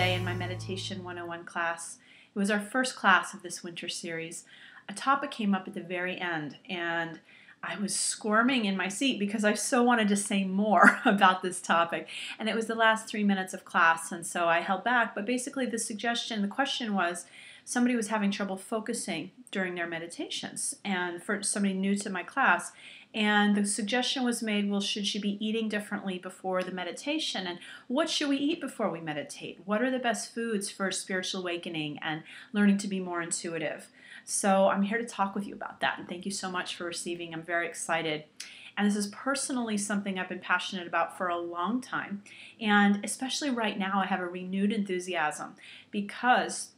yesterday in my Meditation 101 class. It was our first class of this winter series. A topic came up at the very end, and I was squirming in my seat because I so wanted to say more about this topic. And it was the last 3 minutes of class, and so I held back. But basically the question was, somebody was having trouble focusing during their meditations, and for somebody new to my class. And the suggestion was made, well, should she be eating differently before the meditation? And what should we eat before we meditate? What are the best foods for spiritual awakening and learning to be more intuitive? So I'm here to talk with you about that. And thank you so much for receiving. I'm very excited. And this is personally something I've been passionate about for a long time. And especially right now, I have a renewed enthusiasm because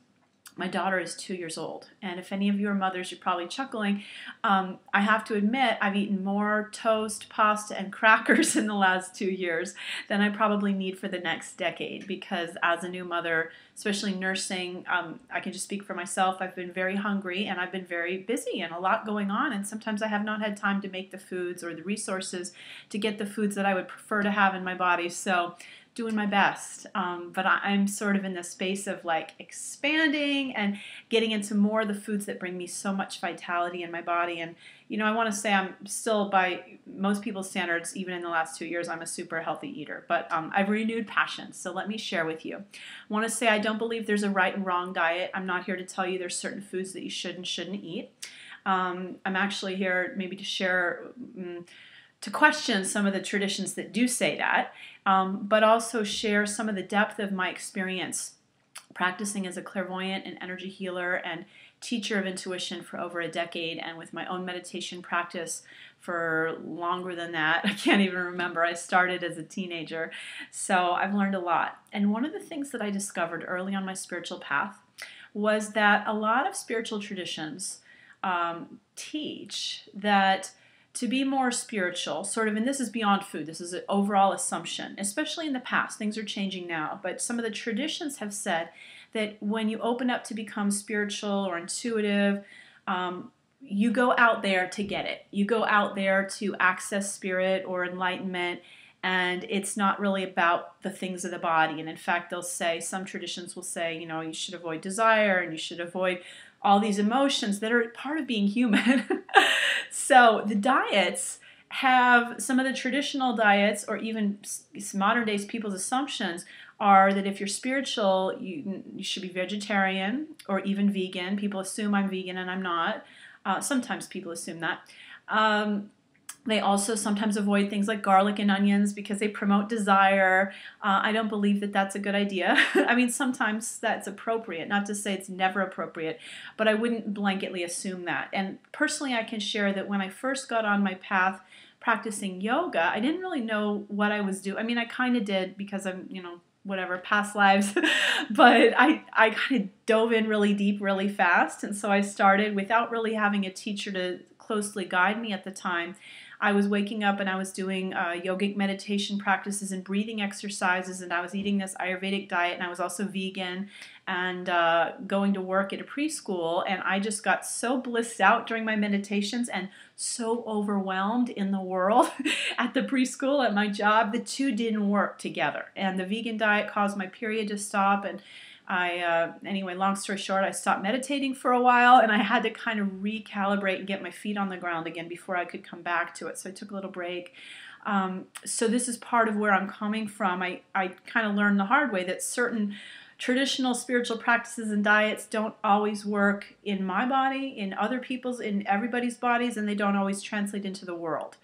my daughter is 2 years old, and if any of you are mothers, you're probably chuckling. I have to admit, I've eaten more toast, pasta, and crackers in the last 2 years than I probably need for the next decade, because as a new mother, especially nursing, I can just speak for myself. I've been very hungry, and I've been very busy, and a lot going on, and sometimes I have not had time to make the foods or the resources to get the foods that I would prefer to have in my body. So doing my best, but I'm sort of in the space of like expanding and getting into more of the foods that bring me so much vitality in my body. And you know, I want to say I'm still, by most people's standards, even in the last 2 years, I'm a super healthy eater, but I've renewed passion. So let me share with you. I want to say I don't believe there's a right and wrong diet. I'm not here to tell you there's certain foods that you should and shouldn't eat. I'm actually here maybe to share, to question some of the traditions that do say that, but also share some of the depth of my experience practicing as a clairvoyant and energy healer and teacher of intuition for over a decade, and with my own meditation practice for longer than that. I can't even remember. I started as a teenager, so I've learned a lot. And one of the things that I discovered early on my spiritual path was that a lot of spiritual traditions teach that to be more spiritual, sort of, and this is beyond food, this is an overall assumption, especially in the past. Things are changing now, but some of the traditions have said that when you open up to become spiritual or intuitive, you go out there to get it. You go out there to access spirit or enlightenment, and it's not really about the things of the body. And in fact, they'll say, some traditions will say, you know, you should avoid desire and you should avoid all these emotions that are part of being human. So the diets have, some of the traditional diets, or even modern days people's assumptions, are that if you're spiritual, you should be vegetarian or even vegan. People assume I'm vegan and I'm not. Sometimes people assume that. They also sometimes avoid things like garlic and onions because they promote desire. I don't believe that that's a good idea. I mean, sometimes that's appropriate, not to say it's never appropriate, but I wouldn't blanketly assume that. And personally, I can share that when I first got on my path practicing yoga, I didn't really know what I was doing. I mean, I kind of did because I'm, you know, whatever, past lives, but I kind of dove in really deep, really fast. And so I started without really having a teacher to closely guide me at the time. I was waking up and I was doing yogic meditation practices and breathing exercises, and I was eating this Ayurvedic diet, and I was also vegan and going to work at a preschool, and I just got so blissed out during my meditations and so overwhelmed in the world at the preschool, at my job. The two didn't work together, and the vegan diet caused my period to stop, and anyway, long story short, I stopped meditating for a while, and I had to kind of recalibrate and get my feet on the ground again before I could come back to it. So I took a little break. So this is part of where I'm coming from. I kind of learned the hard way that certain traditional spiritual practices and diets don't always work in my body, in other people's, in everybody's bodies, and they don't always translate into the world.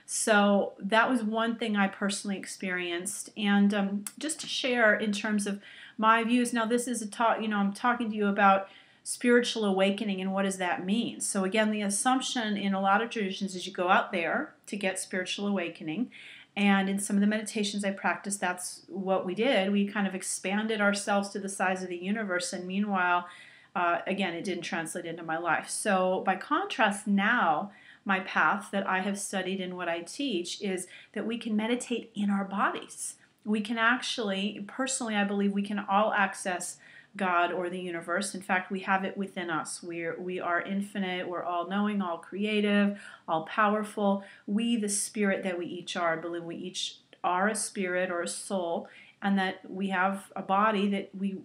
So that was one thing I personally experienced. And just to share in terms of my views, now this is a talk, you know, I'm talking to you about spiritual awakening and what does that mean. So again, the assumption in a lot of traditions is you go out there to get spiritual awakening. And in some of the meditations I practiced, that's what we did. We kind of expanded ourselves to the size of the universe. And meanwhile, again, it didn't translate into my life. So by contrast, now my path that I have studied and what I teach is that we can meditate in our bodies. We can actually, personally, I believe we can all access God or the universe. In fact, we have it within us. We are infinite. We're all knowing, all creative, all powerful. We, the spirit that we each are, believe we each are a spirit or a soul, and that we have a body that we,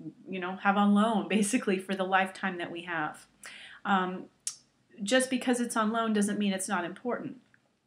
have on loan basically for the lifetime that we have. Just because it's on loan doesn't mean it's not important.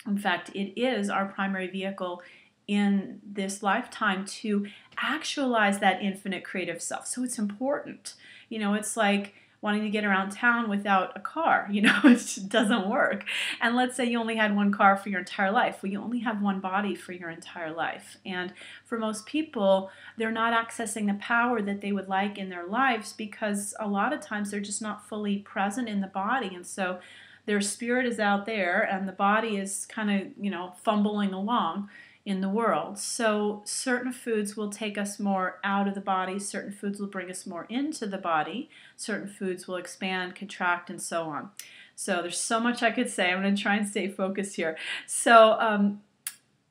In fact, it is our primary vehicle in this lifetime to actualize that infinite creative self. So it's important. It's like wanting to get around town without a car. It just doesn't work. And let's say you only had one car for your entire life. Well, you only have one body for your entire life. And for most people, they're not accessing the power that they would like in their lives because a lot of times they're just not fully present in the body. And so their spirit is out there and the body is kind of, fumbling along in the world. So certain foods will take us more out of the body, certain foods will bring us more into the body, certain foods will expand, contract, and so on. So there's so much I could say. I'm going to try and stay focused here. So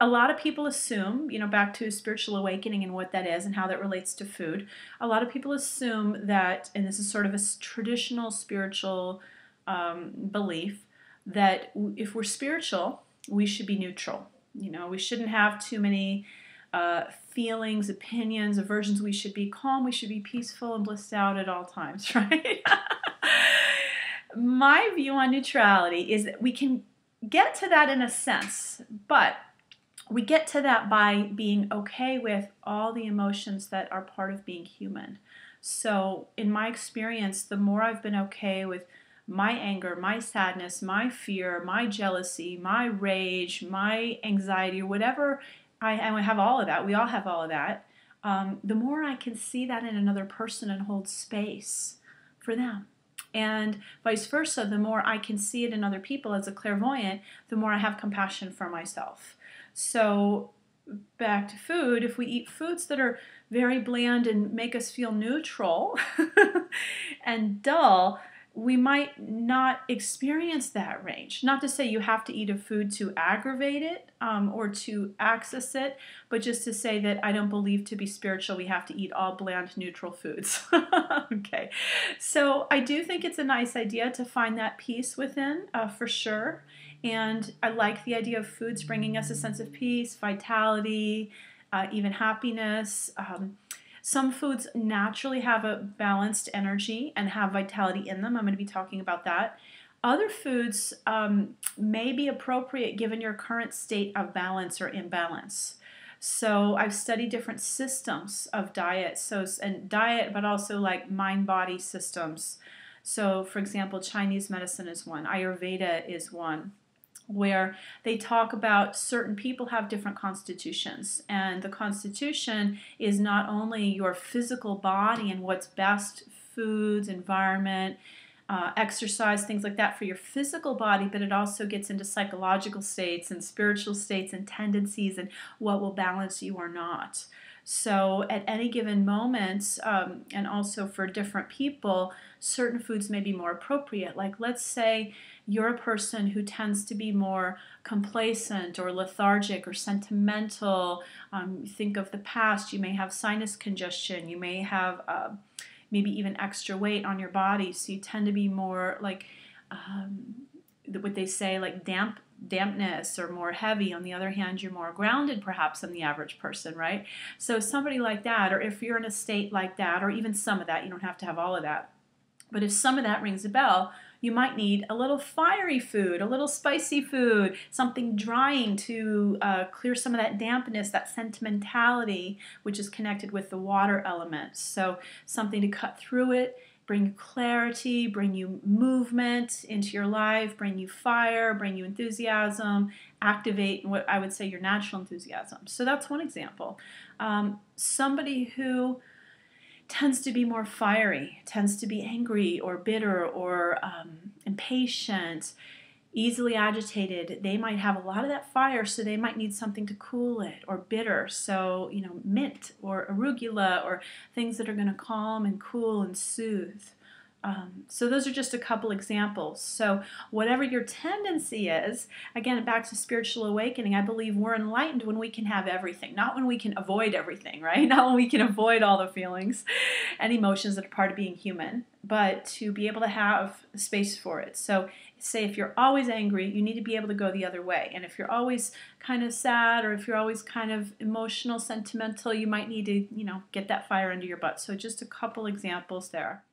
a lot of people assume, back to spiritual awakening and what that is and how that relates to food, a lot of people assume that, and this is sort of a traditional spiritual belief, that if we're spiritual, we should be neutral. We shouldn't have too many feelings, opinions, aversions. We should be calm. We should be peaceful and blissed out at all times, right? My view on neutrality is that we can get to that in a sense, but we get to that by being okay with all the emotions that are part of being human. So in my experience, the more I've been okay with my anger, my sadness, my fear, my jealousy, my rage, my anxiety, or whatever, I have all of that. We all have all of that. The more I can see that in another person and hold space for them. And vice versa, the more I can see it in other people as a clairvoyant, the more I have compassion for myself. So back to food, if we eat foods that are very bland and make us feel neutral and dull, we might not experience that range. Not to say you have to eat a food to aggravate it or to access it, but just to say that I don't believe to be spiritual we have to eat all bland, neutral foods. Okay, so I do think it's a nice idea to find that peace within, for sure. And I like the idea of foods bringing us a sense of peace, vitality, even happiness. Some foods naturally have a balanced energy and have vitality in them. I'm going to be talking about that. Other foods may be appropriate given your current state of balance or imbalance. So I've studied different systems of diet, but also like mind-body systems. So for example, Chinese medicine is one, Ayurveda is one, where they talk about certain people have different constitutions, and the constitution is not only your physical body and what's best, foods, environment, exercise, things like that for your physical body, but it also gets into psychological states and spiritual states and tendencies and what will balance you or not. So at any given moment, and also for different people, certain foods may be more appropriate. Like let's say you're a person who tends to be more complacent or lethargic or sentimental. Think of the past. You may have sinus congestion. You may have maybe even extra weight on your body. So you tend to be more like what they say, like dampness or more heavy. On the other hand, you're more grounded perhaps than the average person, right? So somebody like that, or if you're in a state like that, or even some of that, you don't have to have all of that. But if some of that rings a bell, you might need a little fiery food, a little spicy food, something drying to clear some of that dampness, that sentimentality, which is connected with the water element. So something to cut through it, bring you clarity, bring you movement into your life, bring you fire, bring you enthusiasm, activate what I would say your natural enthusiasm. So that's one example. Somebody who tends to be more fiery, tends to be angry or bitter or impatient, easily agitated, they might have a lot of that fire, so they might need something to cool it, or bitter, so mint or arugula or things that are going to calm and cool and soothe. So those are just a couple examples. So whatever your tendency is, again, back to spiritual awakening, I believe we're enlightened when we can have everything, not when we can avoid everything, right? Not when we can avoid all the feelings and emotions that are part of being human, but to be able to have space for it. So say if you're always angry, you need to be able to go the other way. And if you're always kind of sad, or if you're always kind of emotional, sentimental, you might need to, get that fire under your butt. So just a couple examples there.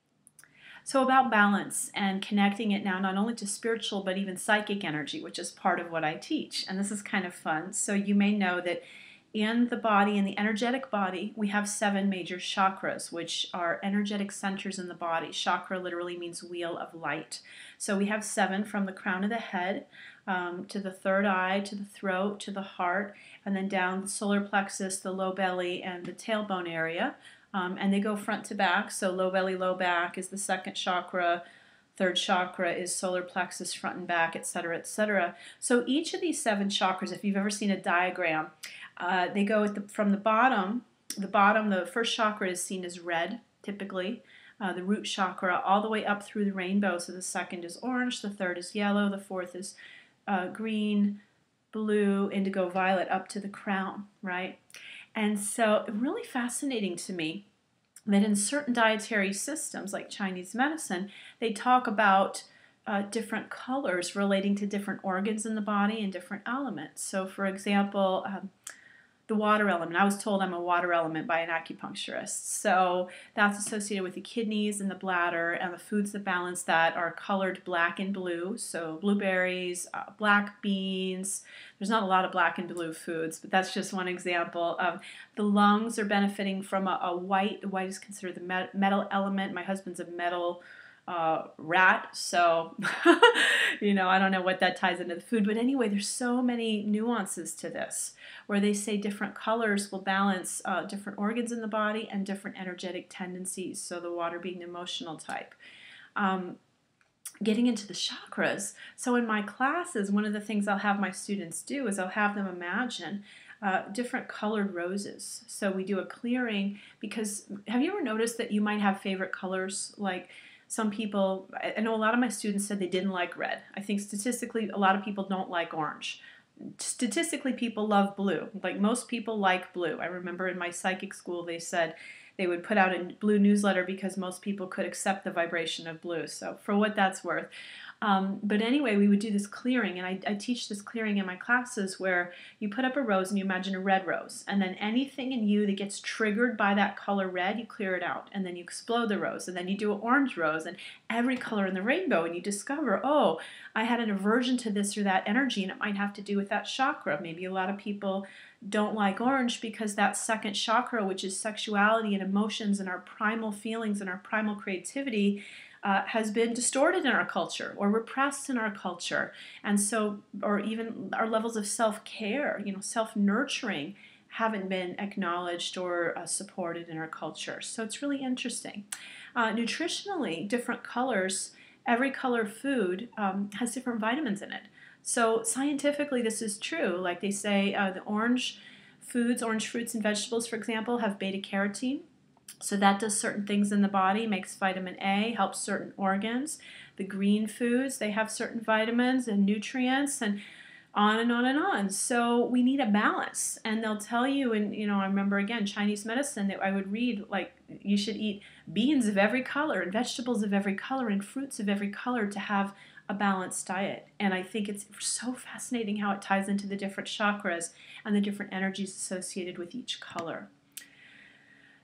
So about balance and connecting it now not only to spiritual but even psychic energy, which is part of what I teach. And this is kind of fun. So you may know that in the body, in the energetic body, we have 7 major chakras, which are energetic centers in the body. Chakra literally means wheel of light. So we have 7 from the crown of the head to the third eye, to the throat, to the heart, and then down the solar plexus, the low belly, and the tailbone area. And they go front to back. So low belly, low back is the second chakra. Third chakra is solar plexus, front and back, etc., etc. So each of these 7 chakras, if you've ever seen a diagram, they go from the bottom. The first chakra is seen as red, typically. The root chakra all the way up through the rainbow. So the second is orange, the third is yellow, the fourth is green, blue, indigo, violet, up to the crown, right? And so really fascinating to me that in certain dietary systems like Chinese medicine, they talk about different colors relating to different organs in the body and different elements. So for example, the water element. I was told I'm a water element by an acupuncturist. So that's associated with the kidneys and the bladder, and the foods that balance that are colored black and blue. So blueberries, black beans. There's not a lot of black and blue foods, but that's just one example. The lungs are benefiting from a white. The white is considered the metal element. My husband's a metal rat, so I don't know what that ties into the food, but anyway, there's so many nuances to this where they say different colors will balance different organs in the body and different energetic tendencies, so the water being the emotional type. Getting into the chakras, so in my classes, one of the things I'll have my students do is I'll have them imagine different colored roses. So we do a clearing, because have you ever noticed that you might have favorite colors? Like some people, I know a lot of my students said they didn't like red. I think statistically a lot of people don't like orange. Statistically people love blue. Like most people like blue. I remember in my psychic school they said they would put out a blue newsletter because most people could accept the vibration of blue. So for what that's worth. But anyway, we would do this clearing, and I teach this clearing in my classes where you put up a rose and you imagine a red rose, and then anything in you that gets triggered by that color red, you clear it out, and then you explode the rose, and then you do an orange rose, and every color in the rainbow, and you discover, oh, I had an aversion to this or that energy, and it might have to do with that chakra. Maybe a lot of people don't like orange because that second chakra, which is sexuality and emotions and our primal feelings and our primal creativity, has been distorted in our culture or repressed in our culture. And so, or even our levels of self-care, self-nurturing haven't been acknowledged or supported in our culture. So it's really interesting. Nutritionally, different colors, every color food has different vitamins in it. So scientifically this is true. Like they say the orange foods, orange fruits and vegetables, for example, have beta-carotene. So that does certain things in the body, makes vitamin A, helps certain organs. The green foods, they have certain vitamins and nutrients, and on and on and on. So we need a balance. And they'll tell you, and I remember again, Chinese medicine, that I would read, like, you should eat beans of every color and vegetables of every color and fruits of every color to have a balanced diet. And I think it's so fascinating how it ties into the different chakras and the different energies associated with each color.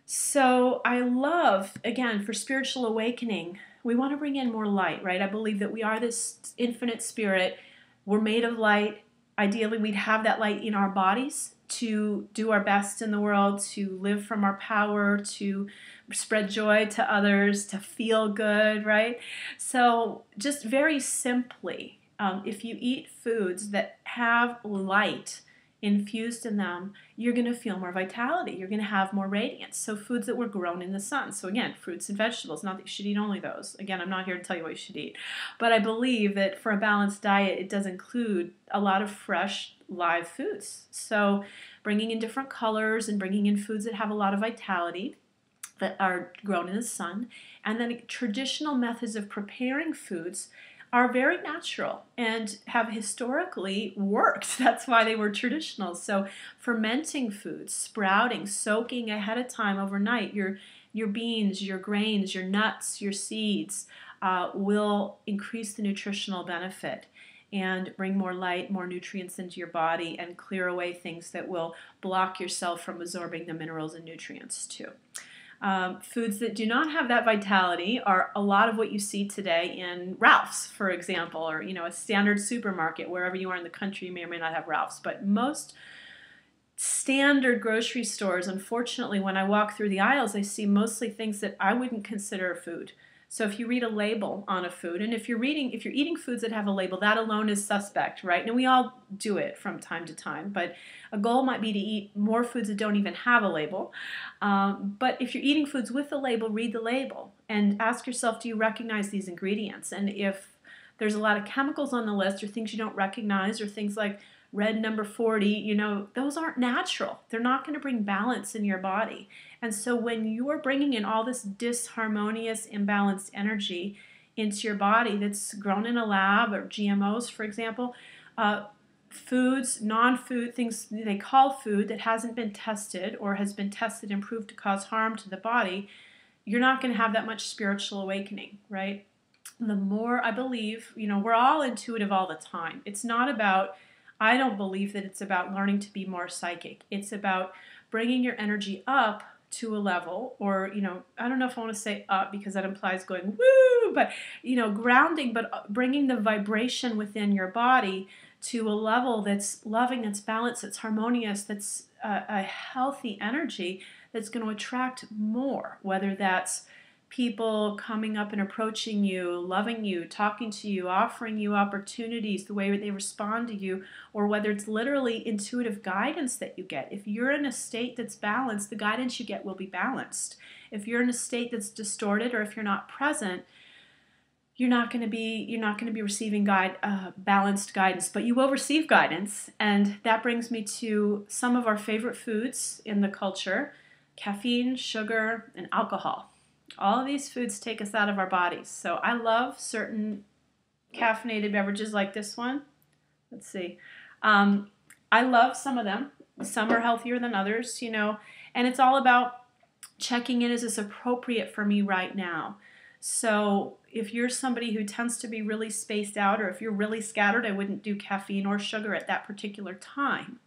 So I love, again, for spiritual awakening, we want to bring in more light, right? I believe that we are this infinite spirit. We're made of light. Ideally, we'd have that light in our bodies to do our best in the world, to live from our power, to spread joy to others, to feel good, right? So just very simply, if you eat foods that have light infused in them, you're going to feel more vitality. You're going to have more radiance. So foods that were grown in the sun. So again, fruits and vegetables, not that you should eat only those. Again, I'm not here to tell you what you should eat. But I believe that for a balanced diet, it does include a lot of fresh, live foods. So bringing in different colors and bringing in foods that have a lot of vitality, that are grown in the sun. And then traditional methods of preparing foods are very natural and have historically worked. That's why they were traditional. So fermenting foods, sprouting, soaking ahead of time overnight, your beans, your grains, your nuts, your seeds, will increase the nutritional benefit and bring more light, more nutrients into your body, and clear away things that will block yourself from absorbing the minerals and nutrients too. Foods that do not have that vitality are a lot of what you see today in Ralph's, for example, or a standard supermarket. Wherever you are in the country, you may or may not have Ralph's, but most standard grocery stores, unfortunately, when I walk through the aisles, I see mostly things that I wouldn't consider food. So if you read a label on a food, and if you're eating foods that have a label, that alone is suspect, right? And we all do it from time to time, but a goal might be to eat more foods that don't even have a label. But if you're eating foods with a label, read the label and ask yourself, do you recognize these ingredients? And if there's a lot of chemicals on the list or things you don't recognize or things like red number 40, those aren't natural. They're not going to bring balance in your body. And so when you're bringing in all this disharmonious, imbalanced energy into your body that's grown in a lab or GMOs, for example, foods, non-food, things they call food that hasn't been tested or has been tested and proved to cause harm to the body, you're not going to have that much spiritual awakening, right? The more I believe, we're all intuitive all the time. It's not about, I don't believe that it's about learning to be more psychic. It's about bringing your energy up to a level, or, I don't know if I want to say up because that implies going woo, but, grounding, but bringing the vibration within your body to a level that's loving, that's balanced, that's harmonious, that's a healthy energy that's going to attract more, whether that's people coming up and approaching you, loving you, talking to you, offering you opportunities, the way they respond to you, or whether it's literally intuitive guidance that you get. If you're in a state that's balanced, the guidance you get will be balanced. If you're in a state that's distorted, or if you're not present, you're not going to be receiving balanced guidance, but you will receive guidance. And that brings me to some of our favorite foods in the culture: caffeine, sugar, and alcohol. All of these foods take us out of our bodies. So I love certain caffeinated beverages like this one. Let's see. I love some of them. Some are healthier than others, and it's all about checking in, is this appropriate for me right now? So if you're somebody who tends to be really spaced out, or if you're really scattered, I wouldn't do caffeine or sugar at that particular time.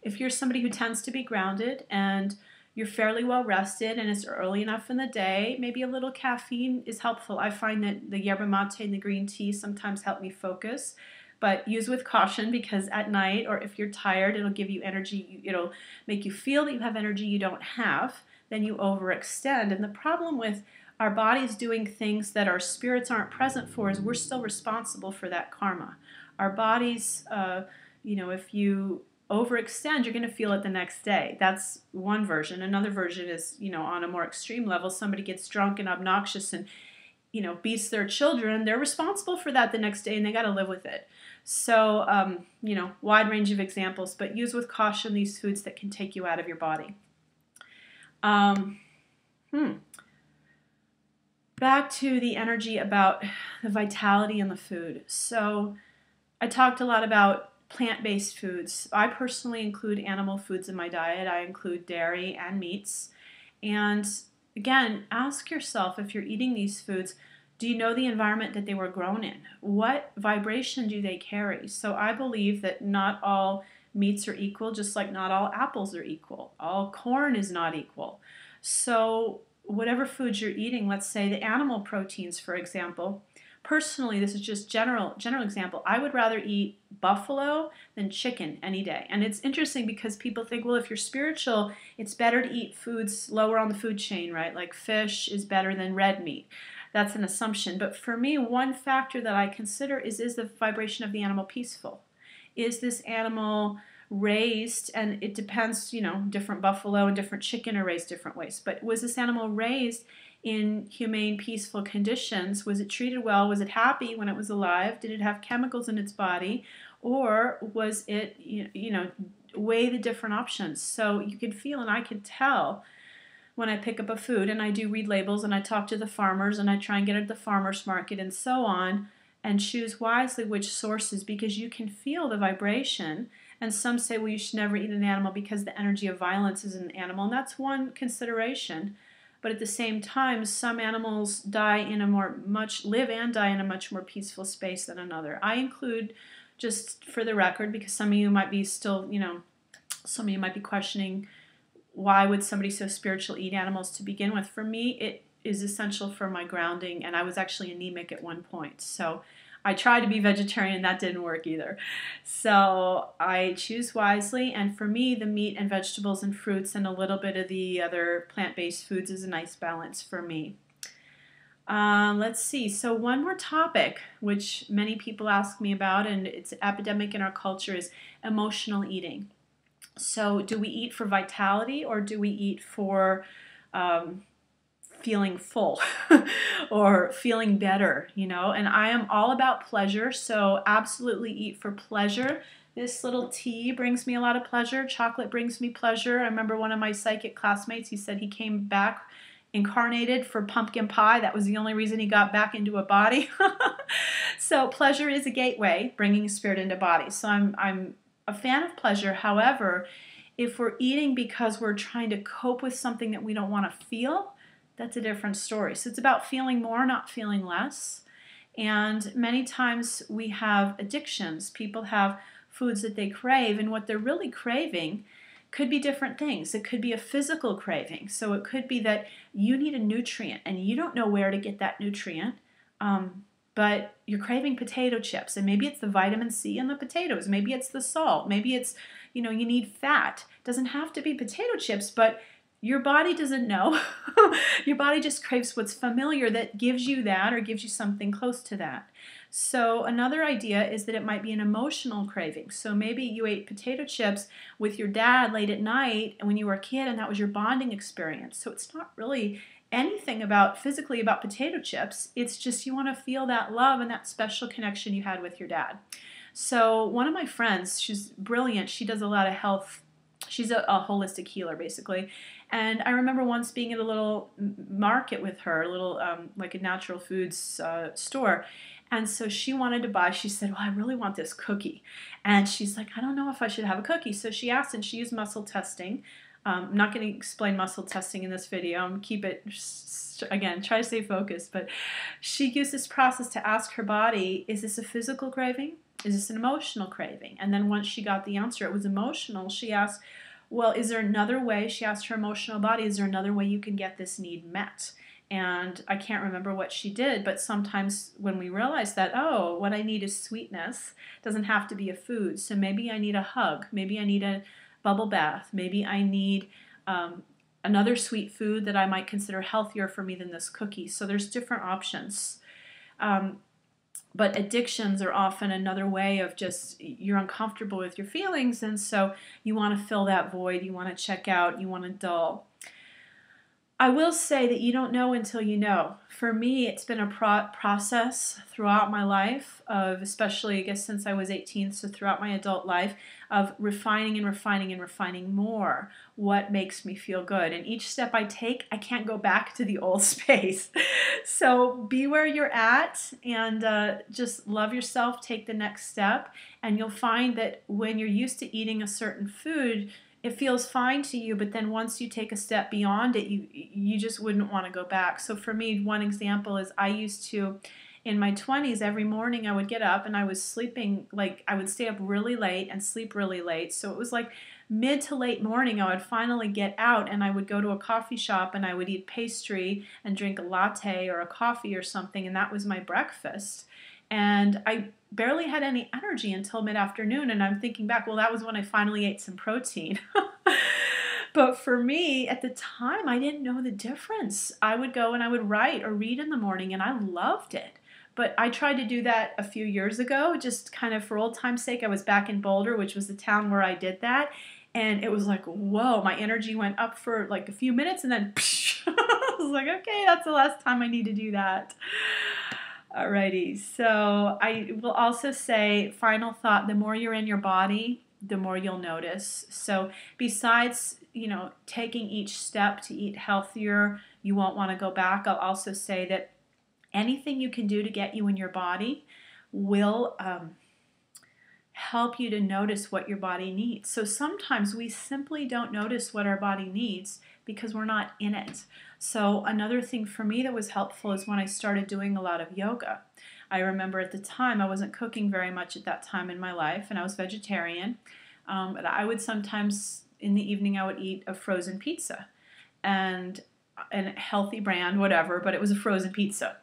If you're somebody who tends to be grounded and you're fairly well rested and it's early enough in the day, maybe a little caffeine is helpful. I find that the yerba mate and the green tea sometimes help me focus, but use with caution, because at night, or if you're tired, it'll give you energy. It'll make you feel that you have energy you don't have. Then you overextend. And the problem with our bodies doing things that our spirits aren't present for is we're still responsible for that karma. Our bodies, if you overextend, you're going to feel it the next day. That's one version. Another version is, on a more extreme level, somebody gets drunk and obnoxious and, beats their children. They're responsible for that the next day, and they got to live with it. So, wide range of examples, but use with caution these foods that can take you out of your body. Back to the energy about the vitality in the food. So I talked a lot about plant-based foods. I personally include animal foods in my diet. I include dairy and meats. And again, ask yourself, if you're eating these foods, do you know the environment that they were grown in? What vibration do they carry? So I believe that not all meats are equal, just like not all apples are equal. All corn is not equal. So whatever foods you're eating, let's say the animal proteins, for example, personally, this is just general example, I would rather eat buffalo than chicken any day. And it's interesting because people think, well, if you're spiritual, it's better to eat foods lower on the food chain, right? Like fish is better than red meat. That's an assumption. But for me, one factor that I consider is the vibration of the animal peaceful? Is this animal raised, and it depends, different buffalo and different chicken are raised different ways, but was this animal raised in humane, peaceful conditions? Was it treated well? Was it happy when it was alive? Did it have chemicals in its body? Or was it, weigh the different options? So you can feel, and I can tell when I pick up a food, and I do read labels, and I talk to the farmers, and I try and get at the farmer's market and so on, and choose wisely which sources, because you can feel the vibration. And some say, well, you should never eat an animal because the energy of violence is in an animal, and that's one consideration. but at the same time, some animals live and die in a much more peaceful space than another. I include, just for the record, because some of you might be still, some of you might be questioning, why would somebody so spiritual eat animals to begin with? For me, it is essential for my grounding, and I was actually anemic at one point. So I tried to be vegetarian, that didn't work either. So I choose wisely, and for me, the meat and vegetables and fruits and a little bit of the other plant-based foods is a nice balance for me. Let's see, so one more topic, which many people ask me about, and it's epidemic in our culture, is emotional eating. So do we eat for vitality, or do we eat for feeling full or feeling better, And I am all about pleasure, so absolutely eat for pleasure. This little tea brings me a lot of pleasure. Chocolate brings me pleasure. I remember one of my psychic classmates, he said he came back incarnated for pumpkin pie. That was the only reason he got back into a body. So pleasure is a gateway, bringing spirit into body. So I'm a fan of pleasure. However, if we're eating because we're trying to cope with something that we don't want to feel, that's a different story. So it's about feeling more, not feeling less. And many times we have addictions. People have foods that they crave, and what they're really craving could be different things. It could be a physical craving. So it could be that you need a nutrient and you don't know where to get that nutrient, but you're craving potato chips, and maybe it's the vitamin C in the potatoes. Maybe it's the salt. Maybe it's, you need fat. It doesn't have to be potato chips, but your body doesn't know. Your body just craves what's familiar that gives you that, or gives you something close to that. So another idea is that it might be an emotional craving. So maybe you ate potato chips with your dad late at night when you were a kid, and that was your bonding experience. So it's not really anything physically about potato chips. It's just you want to feel that love and that special connection you had with your dad. So one of my friends, she's brilliant. She does a lot of health. She's a holistic healer, basically. And I remember once being at a little market with her, like a natural foods store. And so she wanted to buy, she said, well, I really want this cookie. And she's like, I don't know if I should have a cookie. So she asked, and she used muscle testing. I'm not going to explain muscle testing in this video. Keep it, again, try to stay focused. But she used this process to ask her body, is this a physical craving? Is this an emotional craving? And then once she got the answer, it was emotional, she asked, well, is there another way? She asked her emotional body, is there another way you can get this need met? And I can't remember what she did, but sometimes when we realize that, oh, what I need is sweetness, doesn't have to be a food. So maybe I need a hug. Maybe I need a bubble bath. Maybe I need another sweet food that I might consider healthier for me than this cookie. So there's different options. But addictions are often another way of just, you're uncomfortable with your feelings, and so you want to fill that void, you want to check out, you want to dull. I will say that you don't know until you know. For me, it's been a process throughout my life of, especially, I guess, since I was 18, so throughout my adult life, of refining and refining and refining more what makes me feel good. And each step I take, I can't go back to the old space. So be where you're at, and just love yourself, take the next step, and you'll find that when you're used to eating a certain food, it feels fine to you, but then once you take a step beyond it, you just wouldn't want to go back. So for me, one example is I used to, in my 20s, every morning I would get up and I was sleeping, like I would stay up really late and sleep really late. So it was like mid to late morning, I would finally get out and I would go to a coffee shop and I would eat pastry and drink a latte or a coffee or something, and that was my breakfast. And I barely had any energy until mid-afternoon, and I'm thinking back, well, that was when I finally ate some protein. But for me, at the time, I didn't know the difference. I would go and I would write or read in the morning, and I loved it. But I tried to do that a few years ago, just kind of for old time's sake. I was back in Boulder, which was the town where I did that, and it was like, whoa, my energy went up for like a few minutes, and then psh, I was like, okay, that's the last time I need to do that. Alrighty, so I will also say, final thought, the more you're in your body, the more you'll notice. So besides, taking each step to eat healthier, you won't want to go back. I'll also say that anything you can do to get you in your body will help you to notice what your body needs. So sometimes we simply don't notice what our body needs because we're not in it. So another thing for me that was helpful is when I started doing a lot of yoga. I remember at the time I wasn't cooking very much at that time in my life, and I was vegetarian. But I would sometimes, in the evening, I would eat a frozen pizza, and a healthy brand, whatever, but it was a frozen pizza.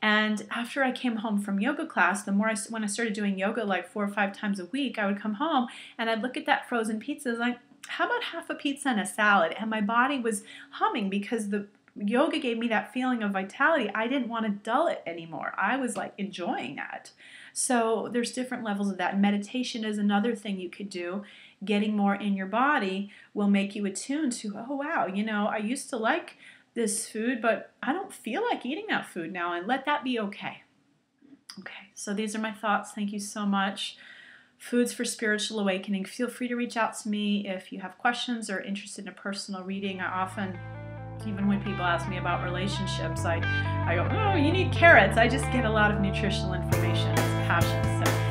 And after I came home from yoga class, when I started doing yoga like 4 or 5 times a week, I would come home and I'd look at that frozen pizza. I was like, how about half a pizza and a salad? And my body was humming because the yoga gave me that feeling of vitality. I didn't want to dull it anymore. I was like enjoying that. So there's different levels of that. Meditation is another thing you could do. Getting more in your body will make you attuned to, oh wow, I used to like this food, but I don't feel like eating that food now, and let that be okay. Okay, so these are my thoughts. Thank you so much. Foods for Spiritual Awakening. Feel free to reach out to me if you have questions or interested in a personal reading. I often, even when people ask me about relationships, I go, oh, you need carrots. I just get a lot of nutritional information. It's passion. So